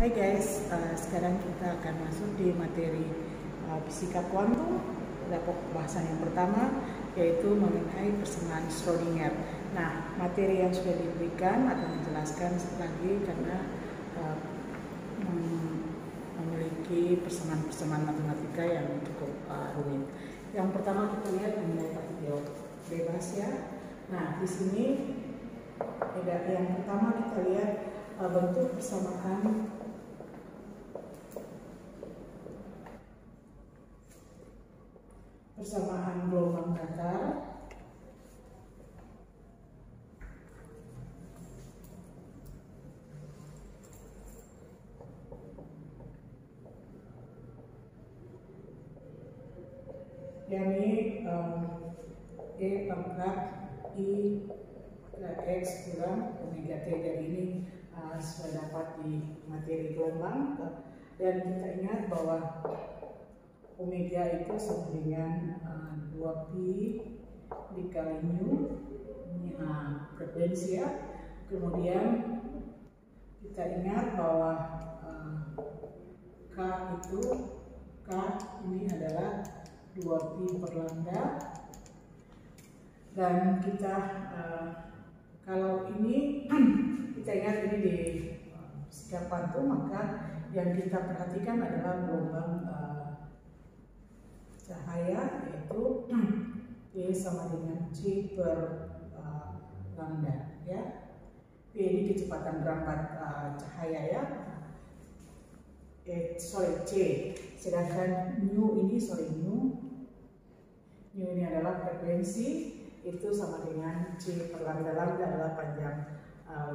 Hai guys, sekarang kita akan masuk di materi fisika kuantum. Pada pokok bahasan yang pertama yaitu mengenai persamaan Schrödinger. Nah, materi yang sudah diberikan akan menjelaskan lagi karena memiliki persamaan matematika yang cukup rumit. Yang pertama kita lihat mengenai partikel bebas ya. Nah, di sini yang pertama kita lihat bentuk persamaan gelombang datar yakni E pangkat I X kurang omega T. Jadi ini sudah dapat di materi gelombang, dan kita ingat bahwa omega itu sama dengan 2pi dikali mu, ini frekuensi ya. Kemudian kita ingat bahwa K ini adalah 2pi per lambda, dan kita kalau ini kita ingat ini di fisika kuantum, maka yang kita perhatikan adalah gelombang cahaya, yaitu P sama dengan C per lambda ya. P ini kecepatan merambat cahaya ya. C, sedangkan mu ini adalah frekuensi, itu sama dengan C per lambda. Lambda adalah panjang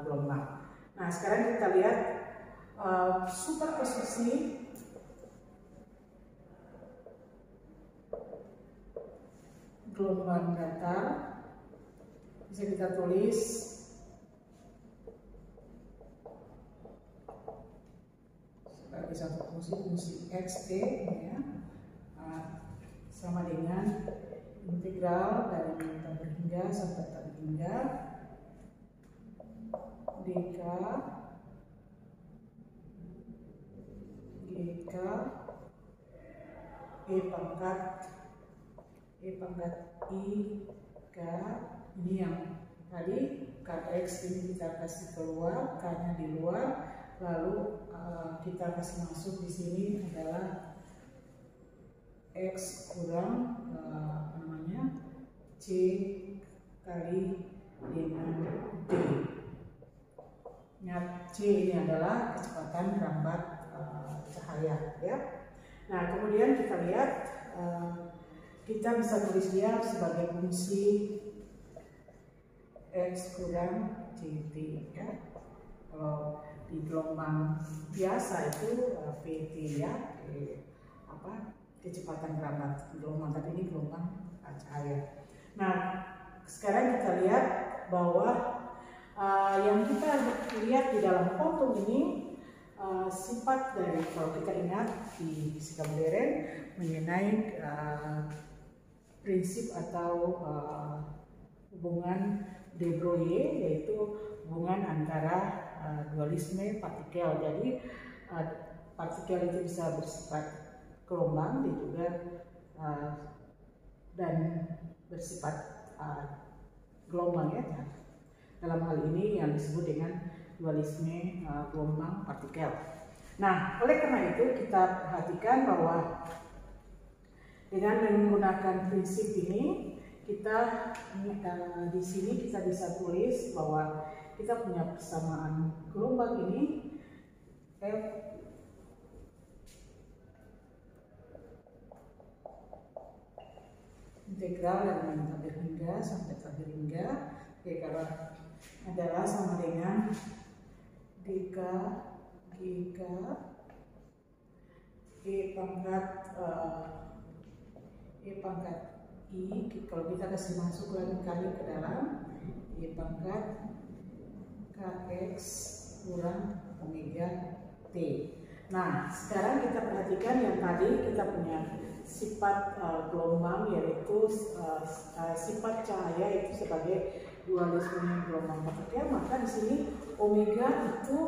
gelombang. Nah, sekarang kita lihat superposisi gelombang datar. Bisa kita tulis sebagai satu fungsi Xt ya, sama dengan integral dari tak berhingga sampai tak berhingga dk E pangkat I K, ini yang tadi Kx ini kita kasih keluar, K-nya di luar, lalu kita kasih masuk di sini adalah X kurang C kali dengan D. Ingat, C ini adalah kecepatan merambat cahaya ya. Nah, kemudian kita lihat kita bisa tulis dia sebagai fungsi X kurang CT ya. Kalau di gelombang biasa itu PT ya, kecepatan merambat gelombang, tapi ini gelombang cahaya. Nah, sekarang kita lihat bahwa yang kita lihat di dalam kuantum ini sifat dari, kalau kita ingat di fisika modern mengenai prinsip atau hubungan de Broglie, yaitu hubungan antara dualisme partikel. Jadi partikel itu bisa bersifat gelombang dan bersifat gelombang ya. Dalam hal ini yang disebut dengan dualisme gelombang partikel. Nah, oleh karena itu kita perhatikan bahwa dengan menggunakan prinsip ini, kita di sini kita bisa tulis bahwa kita punya persamaan gelombang ini F integral dari tak berhingga sampai tak berhingga adalah sama dengan dk E pangkat I, kalau kita kasih masuk lagi kali ke dalam E pangkat Kx kurang omega T. Nah, sekarang kita perhatikan yang tadi kita punya sifat gelombang, yaitu sifat cahaya itu sebagai dualisme gelombang partikel, maka di sini omega itu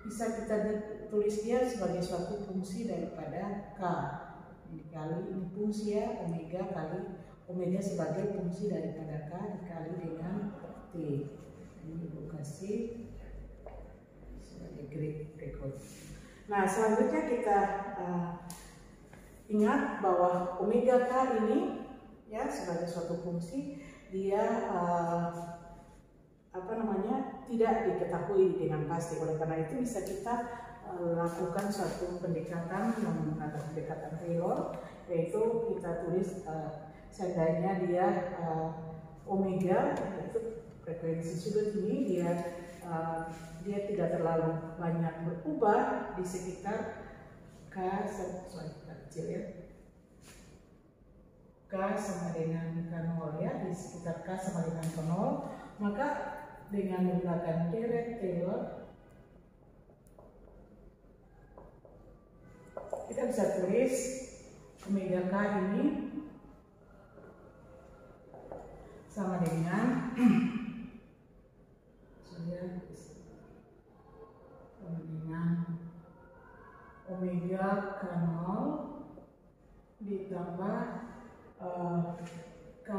bisa kita tulis dia sebagai suatu fungsi daripada K. Dikali ini fungsi ya, omega kali omega sebagai fungsi daripada K dikali dengan T. Ini Ibu kasih sebagai berikut. Nah, selanjutnya kita ingat bahwa omega K ini ya sebagai suatu fungsi dia tidak diketahui dengan pasti. Oleh karena itu bisa kita lakukan suatu pendekatan yang menggunakan pendekatan Taylor, yaitu kita tulis seandainya dia omega, yaitu frekuensi sudut ini dia tidak terlalu banyak berubah di sekitar K sama dengan K0 ya, di sekitar K sama dengan K0, maka dengan menggunakan deret Taylor kita bisa tulis omega K ini sama dengan omega K0 ditambah K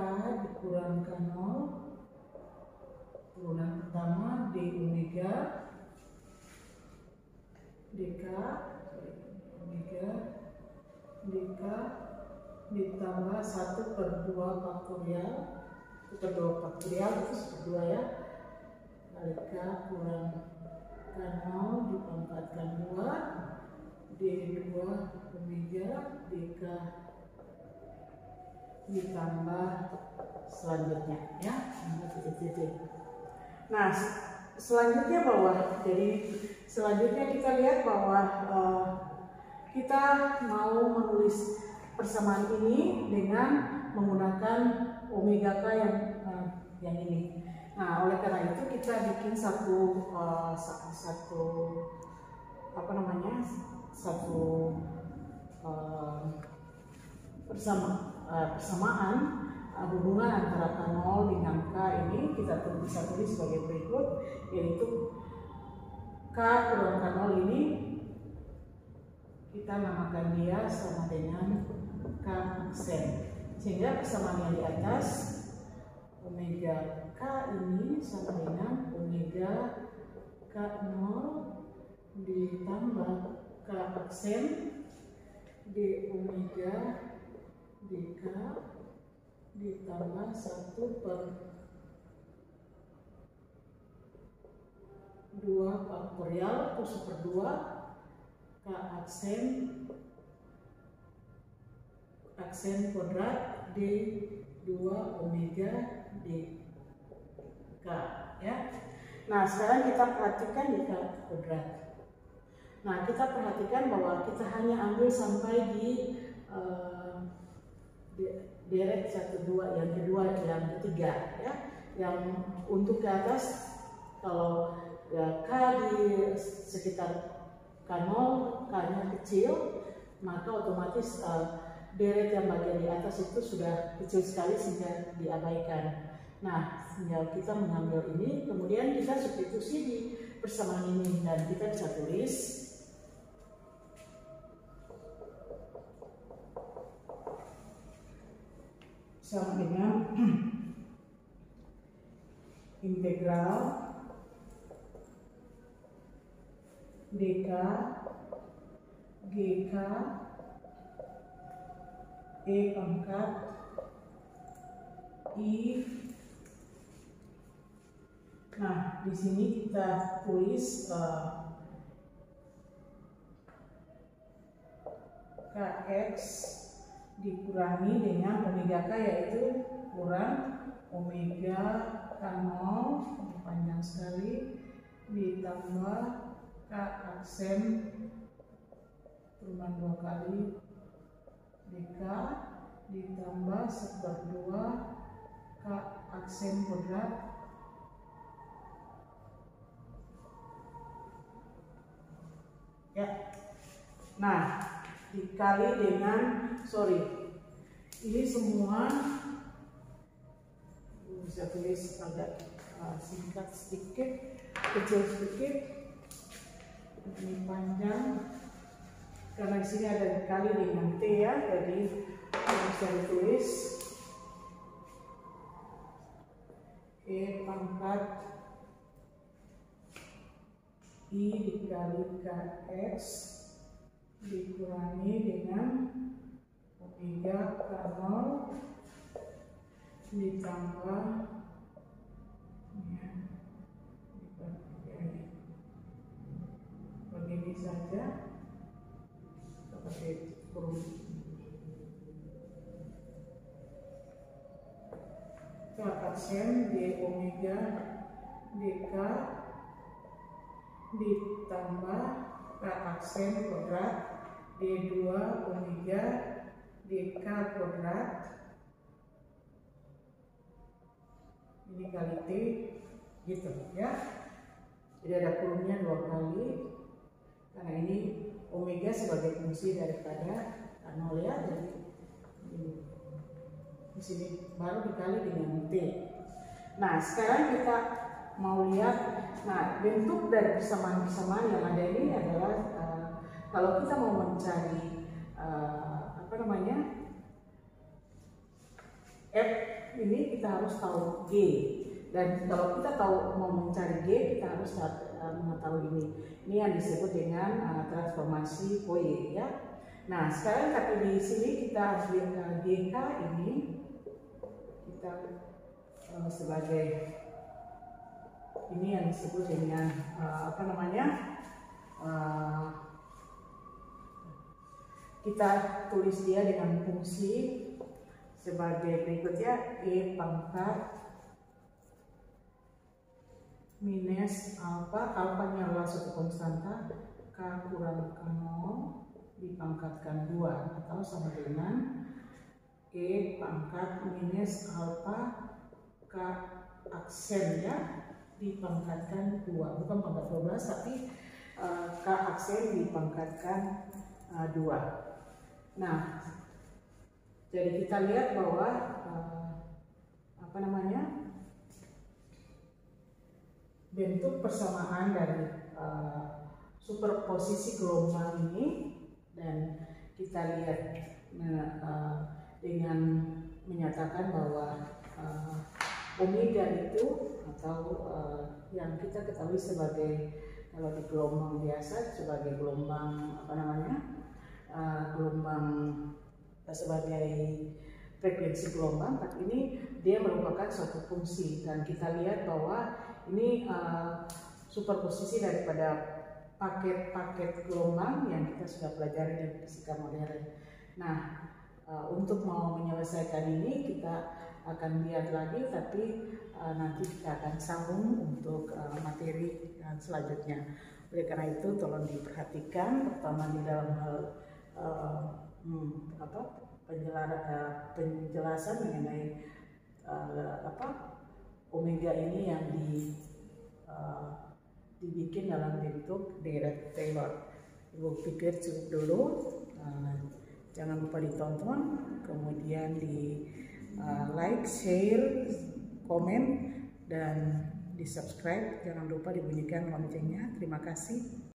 dikurang K0 turunan pertama d omega dk omega dk ditambah 1/2 faktorial itu 2 faktorial itu 1/2 ya, kali K kurang K0 dipangkatkan 2 d2 omega dk ditambah selanjutnya ya, Nah, selanjutnya kita lihat bahwa kita mau menulis persamaan ini dengan menggunakan omega K yang ini. Nah, oleh karena itu kita bikin satu persamaan hubungan antara K0 dengan K ini kita bisa tulis sebagai berikut, yaitu K kurang K0 ini kita namakan dia sama dengan K aksen, sehingga persamaan yang di atas omega K ini sama dengan omega K0 ditambah K aksen d omega dk ditambah 1/2 faktorial itu 1/2 K aksen kuadrat d2 omega dk ya. Nah, sekarang kita perhatikan di K kuadrat. Nah, kita perhatikan bahwa kita hanya ambil sampai di deret 1, 2, yang kedua, yang ketiga ya. Yang untuk ke atas kalau ya, K di sekitar K0, K-nya kecil, maka otomatis deret yang bagian di atas itu sudah kecil sekali sehingga diabaikan. Nah, tinggal kita mengambil ini, kemudian kita substitusi di persamaan ini dan kita bisa tulis sama dengan integral dk gk e pangkat i. Nah, di sini kita tulis kx dikurangi dengan omega K, yaitu kurang omega K0 panjang sekali ditambah K aksen turunan 2 kali dk ditambah 1/2 K aksen kuadrat ya. Nah, dikali dengan ini semua bisa tulis agak singkat sedikit, kecil sedikit, panjang karena di sini ada dikali dengan T ya, jadi bisa ditulis E pangkat I dikali KX dikurangi dengan omega K0 ditambah ya, begini saja seperti kurung K-aksen di omega dk ditambah K-aksen kuadrat D2 omega dk kuadrat ini kali T gitu ya. Jadi ada kurungnya 2 kali karena ini omega sebagai fungsi daripada K0 ya, jadi di sini baru dikali dengan T. Nah sekarang kita mau lihat, nah bentuk dari persamaan-persamaan yang ada ini adalah kalau kita mau mencari apa namanya F ini kita harus tahu G, dan kalau kita mau mencari G kita harus mengetahui ini. Ini yang disebut dengan transformasi Fourier ya. Nah sekarang tapi di sini kita harus lihat GK ini kita sebagai ini yang disebut dengan apa namanya kita tulis dia dengan fungsi sebagai berikut ya, E pangkat minus alfa, alfanya adalah suatu konstanta K kurang K0 dipangkatkan 2 atau sama dengan E pangkat minus alfa K aksen ya dipangkatkan 2, bukan pangkat 12 tapi K aksen dipangkatkan 2. Nah jadi kita lihat bahwa apa namanya bentuk persamaan dari superposisi gelombang ini, dan kita lihat dengan menyatakan bahwa omega itu atau yang kita ketahui sebagai kalau di gelombang biasa sebagai gelombang apa namanya gelombang sebagai frekuensi gelombang, tapi ini dia merupakan suatu fungsi, dan kita lihat bahwa ini superposisi daripada paket-paket gelombang yang kita sudah pelajari dari fisika modern. Nah, untuk mau menyelesaikan ini kita akan lihat lagi, tapi nanti kita akan sambung untuk materi selanjutnya. Oleh karena itu tolong diperhatikan, pertama di dalam hal penjelasan mengenai omega ini yang dibikin dalam bentuk Dirac Taylor. Ibu pikir cukup dulu, jangan lupa ditonton, kemudian di like, share, komen, dan di subscribe. Jangan lupa dibunyikan loncengnya. Terima kasih.